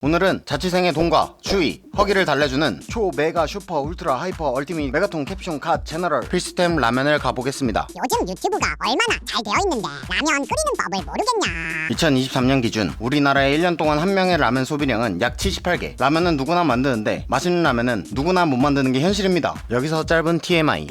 오늘은 자취생의 돈과 추위, 허기를 달래주는 초 메가 슈퍼 울트라 하이퍼 얼티밋 메가톤 캡숑 갓 제너럴 필수템 라면을 가보겠습니다. 요즘 유튜브가 얼마나 잘 되어 있는데 라면 끓이는 법을 모르겠냐. 2023년 기준 우리나라의 1년 동안 한 명의 라면 소비량은 약 78개. 라면은 누구나 만드는데 맛있는 라면은 누구나 못 만드는 게 현실입니다. 여기서 짧은 TMI.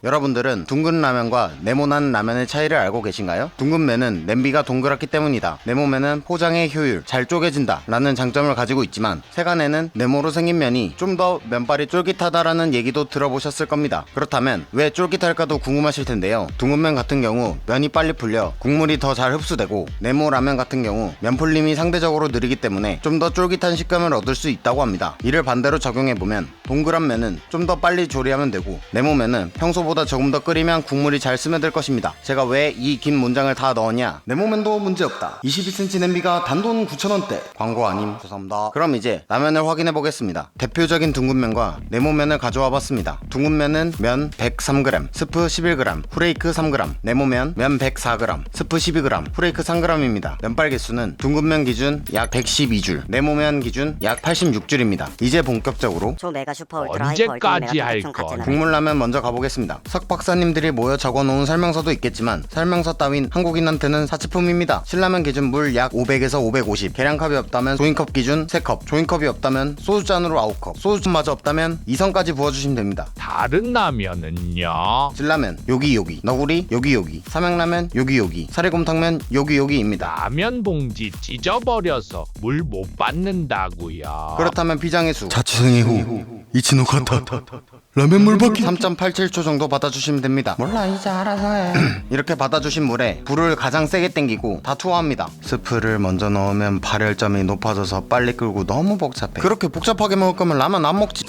여러분들은 둥근 라면과 네모난 라면의 차이를 알고 계신가요? 둥근 면은 냄비가 동그랗기 때문이다. 네모면은 포장의 효율, 잘 쪼개진다 라는 장점을 가지고 있지만 세간에는 네모로 생긴 면이 좀 더 면발이 쫄깃하다라는 얘기도 들어보셨을 겁니다. 그렇다면 왜 쫄깃할까도 궁금하실 텐데요. 둥근 면 같은 경우 면이 빨리 풀려 국물이 더 잘 흡수되고, 네모 라면 같은 경우 면 풀림이 상대적으로 느리기 때문에 좀 더 쫄깃한 식감을 얻을 수 있다고 합니다. 이를 반대로 적용해보면 동그란 면은 좀 더 빨리 조리하면 되고, 네모 면은 평소보다 조금 더 끓이면 국물이 잘 스며들 것입니다. 제가 왜 이 긴 문장을 다 넣었냐? 네모면도 문제없다. 22cm 냄비가 단돈 9,000원대. 광고 아님. 죄송합니다. 그럼 이제 라면을 확인해 보겠습니다. 대표적인 둥근면과 네모면을 가져와 봤습니다. 둥근면은 면 103g, 스프 11g, 후레이크 3g, 네모면 면 104g, 스프 12g, 후레이크 3g입니다. 면발 개수는 둥근면 기준 약 112줄, 네모면 기준 약 86줄입니다. 이제 본격적으로 초 메가 슈퍼 울트라 하이퍼 언제까지 할 얼티밋 건? 국물라면 먼저 가보겠습니다. 석 박사님들이 모여 적어놓은 설명서도 있겠지만 설명서 따윈 한국인한테는 사치품입니다. 신라면 기준 물 약 500에서 550, 계량컵이 없다면 종이컵 기준 3컵, 종이컵이 없다면 소주잔으로 9컵, 소주잔마저 없다면 2선까지 부어주시면 됩니다. 다른 라면은요? 진라면 여기, 너구리 여기, 삼양라면 여기, 사리곰탕면 여기입니다. 라면 봉지 찢어버려서 물 못 받는다고요. 그렇다면 비장의 수 자취생의 후 이치노 카타 라면물 받기 3.87초 정도 받아주시면 됩니다. 몰라 이제 알아서 해. 이렇게 받아주신 물에 불을 가장 세게 땡기고 다 투하합니다. 스프를 먼저 넣으면 발열점이 높아져서 빨리 끓고 너무 복잡해. 그렇게 복잡하게 먹을 거면 라면 안 먹지.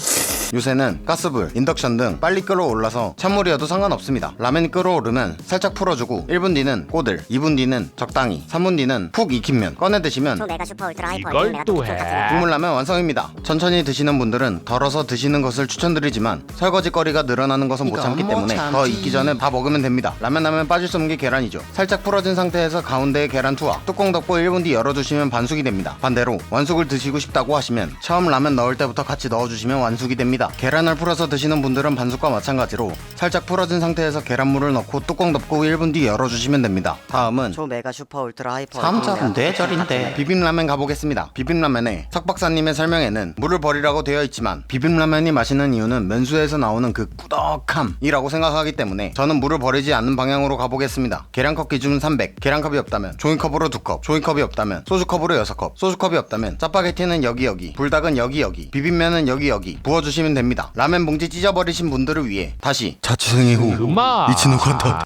요새는 가스불, 인덕션 등 빨리 끓어올라서 찬물이어도 상관없습니다. 라면이 끓어오르면 살짝 풀어주고 1분 뒤는 꼬들, 2분 뒤는 적당히, 3분 뒤는 푹 익힌 면 꺼내 드시면 초 메가 슈퍼 울트라 하이퍼 이걸 얼티밋 또 메가톤 캡숑 해? 국물라면 완성입니다. 천천히 드시는 분들은 덜어서 드시는 것을 추천드리지만 설거지거리가 늘어나는 것은 못 참기 때문에 더 익기 전에 다 먹으면 됩니다. 라면 하면 빠질 수 없는 게 계란이죠. 살짝 풀어진 상태에서 가운데에 계란 투하, 뚜껑 덮고 1분 뒤 열어주시면 반숙이 됩니다. 반대로 완숙을 드시고 싶다고 하시면 처음 라면 넣을 때부터 같이 넣어주시면 완숙이 됩니다. 계란을 풀어서 드시는 분들은 반숙과 마찬가지로 살짝 풀어진 상태에서 계란물을 넣고 뚜껑 덮고 1분 뒤 열어주시면 됩니다. 다음은 초 메가 슈퍼 울트라 하이퍼 3점 뇌절인데 비빔라면 가보겠습니다. 비빔라면의 석박사님의 설명에는 물을 버리라고 되어 있지만 비빔라면이 맛있는 이유는 면수에서 나오는 그 꾸덕함이라고 생각하기 때문에 저는 물을 버리지 않는 방향으로 가보겠습니다. 계량컵 기준 300, 계량컵이 없다면 종이컵으로 2컵, 종이컵이 없다면 소주컵으로 6컵, 소주컵이 없다면 짜파게티는 여기, 불닭은 여기, 비빔면은 여기 부어주시면 됩니다. 라면 봉지 찢어버리신 분들을 위해 다시 자취생의 후 그만. 이치노 카타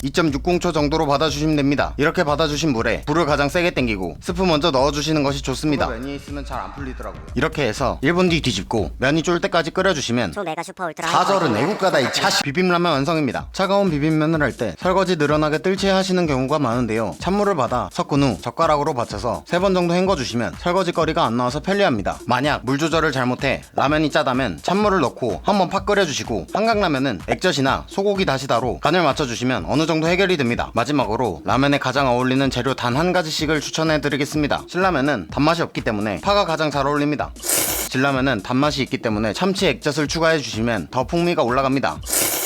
2.60초 정도로 받아주시면 됩니다. 이렇게 받아주신 물에 불을 가장 세게 땡기고 스프 먼저 넣어주시는 것이 좋습니다. 면이 있으면 잘 안 풀리더라고요. 이렇게 해서 1분 뒤 뒤집고 면이 쫄 때까지 끓여주시면 초 메가 슈퍼 울트라 하이퍼 사절은 얼티밋 애국가다 이 차시. 비빔라면 완성입니다. 차가운 비빔면을 할 때 설거지 늘어나게 뜰채 하시는 경우가 많은데요. 찬물을 받아 섞은 후 젓가락으로 받쳐서 3번 정도 헹궈주시면 설거지 거리가 안 나와서 편리합니다. 만약 물 조절을 잘못해 라면이 짜다면 찬물을 넣고 한번 팍 끓여주시고, 한강라면은 액젓이나 소고기 다시다로 간을 맞춰주시면 어느 정도 해결이 됩니다. 마지막으로 라면에 가장 어울리는 재료 단 한 가지씩을 추천해드리겠습니다. 신라면은 단맛이 없기 때문에 파가 가장 잘 어울립니다. 진라면은 단맛이 있기 때문에 참치 액젓을 추가해주시면 더 풍미가 올라갑니다.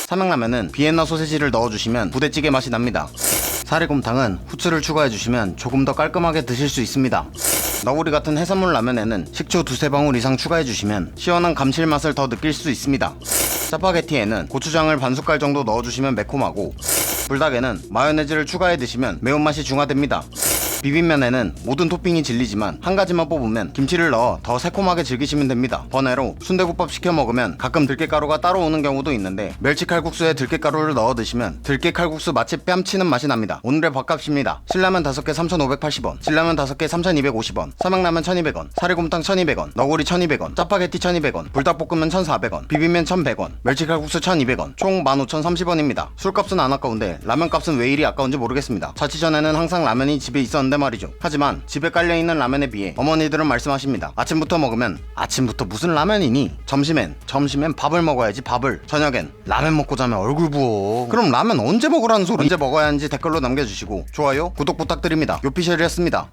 삼양라면은 비엔나 소세지를 넣어주시면 부대찌개 맛이 납니다. 사리곰탕은 후추를 추가해주시면 조금 더 깔끔하게 드실 수 있습니다. 너구리 같은 해산물 라면에는 식초 2-3방울 이상 추가해주시면 시원한 감칠맛을 더 느낄 수 있습니다. 짜파게티에는 고추장을 반숟갈 정도 넣어주시면 매콤하고, 불닭에는 마요네즈를 추가해 드시면 매운맛이 중화됩니다. 비빔면에는 모든 토핑이 진리지만 한 가지만 뽑으면 김치를 넣어 더 새콤하게 즐기시면 됩니다. 번외로 순대국밥 시켜 먹으면 가끔 들깨가루가 따로 오는 경우도 있는데 멸치칼국수에 들깨가루를 넣어 드시면 들깨칼국수 맛이 뺨치는 맛이 납니다. 오늘의 밥값입니다. 신라면 5개 3,580원, 진라면 5개 3,250원, 삼양라면 1,200원, 사리곰탕 1,200원, 너구리 1,200원, 짜파게티 1,200원, 불닭볶음면 1,400원, 비빔면 1,100원, 멸치칼국수 1,200원, 총 15,030원입니다. 술값은 안 아까운데 라면값은 왜 이리 아까운지 모르겠습니다. 자취 전에는 항상 라면이 집에 있었는데 말이죠. 하지만 집에 깔려있는 라면에 비해 어머니들은 말씀하십니다. 아침부터 먹으면 아침부터 무슨 라면이니? 점심엔 밥을 먹어야지 밥을. 저녁엔 라면 먹고 자면 얼굴 부어. 그럼 라면 언제 먹으라는 소리? 언제 먹어야 하는지 댓글로 남겨주시고 좋아요, 구독 부탁드립니다. 요피셜이었습니다.